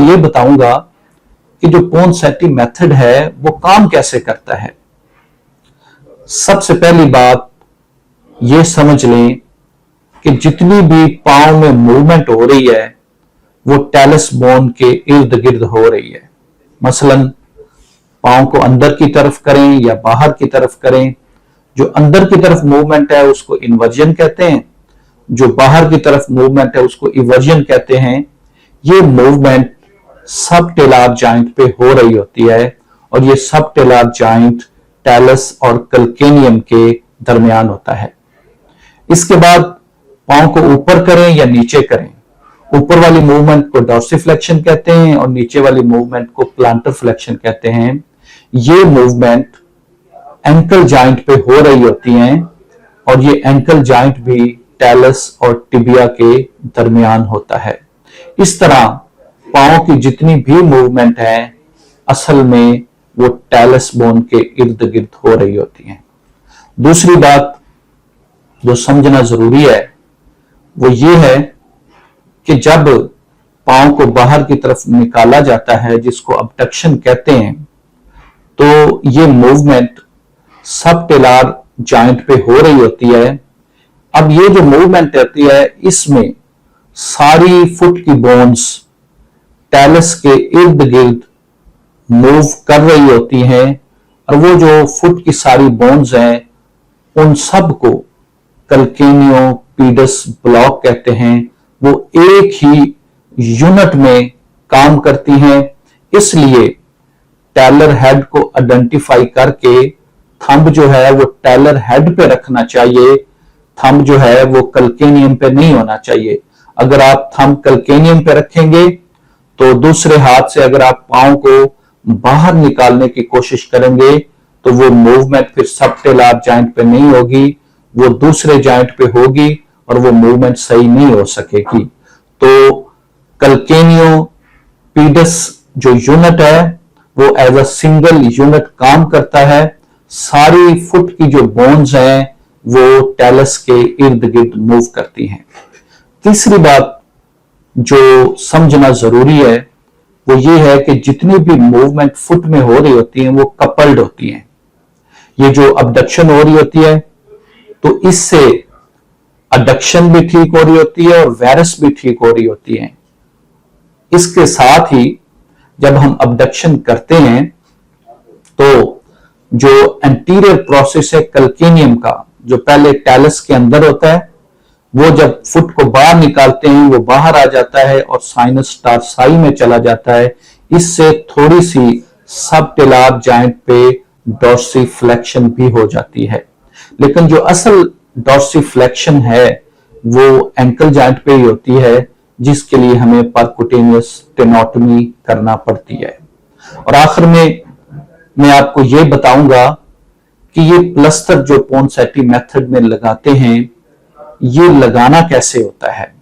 ये बताऊंगा कि जो पोनसेटी मेथड है वो काम कैसे करता है। सबसे पहली बात ये समझ लें कि जितनी भी पांव में मूवमेंट हो रही है वो टेलस बोन के इर्द गिर्द हो रही है। मसलन पांव को अंदर की तरफ करें या बाहर की तरफ करें, जो अंदर की तरफ मूवमेंट है उसको इन्वर्जन कहते हैं, जो बाहर की तरफ मूवमेंट है उसको इवर्जन कहते हैं। ये मूवमेंट सब टेलार जॉइंट पे हो रही होती है और ये सब टेलार जॉइंट टेलस और कल्केनियम के दरमियान होता है। इसके बाद पांव को ऊपर करें या नीचे करें, ऊपर वाली मूवमेंट को डॉर्सिफ्लेक्शन कहते हैं और नीचे वाली मूवमेंट को प्लांटर फ्लेक्शन कहते हैं। ये मूवमेंट एंकल जॉइंट पे हो रही होती हैं और ये एंकल जॉइंट भी टेलस और टिबिया के दरमियान होता है। इस तरह पांव की जितनी भी मूवमेंट है असल में वो टेलस बोन के इर्द गिर्द हो रही होती हैं। दूसरी बात जो समझना जरूरी है वो ये है कि जब पांव को बाहर की तरफ निकाला जाता है, जिसको अबडक्शन कहते हैं, तो ये मूवमेंट सब टेलार जॉइंट पे हो रही होती है। अब ये जो मूवमेंट होती है इसमें सारी फुट की बोन्स टेलस के इर्द गिर्द मूव कर रही होती हैं और वो जो फुट की सारी बोन्स हैं उन सब को कल्केनियोपीडस ब्लॉक कहते हैं। वो एक ही यूनिट में काम करती हैं, इसलिए टेलर हेड को आइडेंटिफाई करके थंब जो है वो टेलर हेड पे रखना चाहिए, थंब जो है वो कल्केनियम पे नहीं होना चाहिए। अगर आप थंब कल्केनियम पे रखेंगे तो दूसरे हाथ से अगर आप पांव को बाहर निकालने की कोशिश करेंगे तो वो मूवमेंट फिर सब टेलार जॉइंट पे नहीं होगी, वो दूसरे जॉइंट पे होगी और वो मूवमेंट सही नहीं हो सकेगी। तो कल्केनियोपीडस जो यूनिट है वो एज अ सिंगल यूनिट काम करता है। सारी फुट की जो बोन्स हैं वो टेलस के इर्द गिर्द मूव करती हैं। तीसरी बात जो समझना जरूरी है वो ये है कि जितनी भी मूवमेंट फुट में हो रही होती है वो कपल्ड होती हैं। ये जो अबडक्शन हो रही होती है तो इससे अडक्शन भी ठीक हो रही होती है और वायरस भी ठीक हो रही होती है। इसके साथ ही जब हम अबडक्शन करते हैं तो जो एंटीरियर प्रोसेस है कल्केनियम का, जो पहले टेलस के अंदर होता है, वो जब फुट को बाहर निकालते हैं वो बाहर आ जाता है और साइनस टारसाई में चला जाता है। इससे थोड़ी सी सब टेलार जॉइंट पे डॉर्सिफ्लेक्शन भी हो जाती है, लेकिन जो असल डॉर्सिफ्लेक्शन है वो एंकल जॉइंट पे ही होती है, जिसके लिए हमें परकुटेनियस टेनोटमी करना पड़ती है। और आखिर में मैं आपको ये बताऊंगा कि ये प्लस्तर जो पोनसेटी मेथड में लगाते हैं ये लगाना कैसे होता है।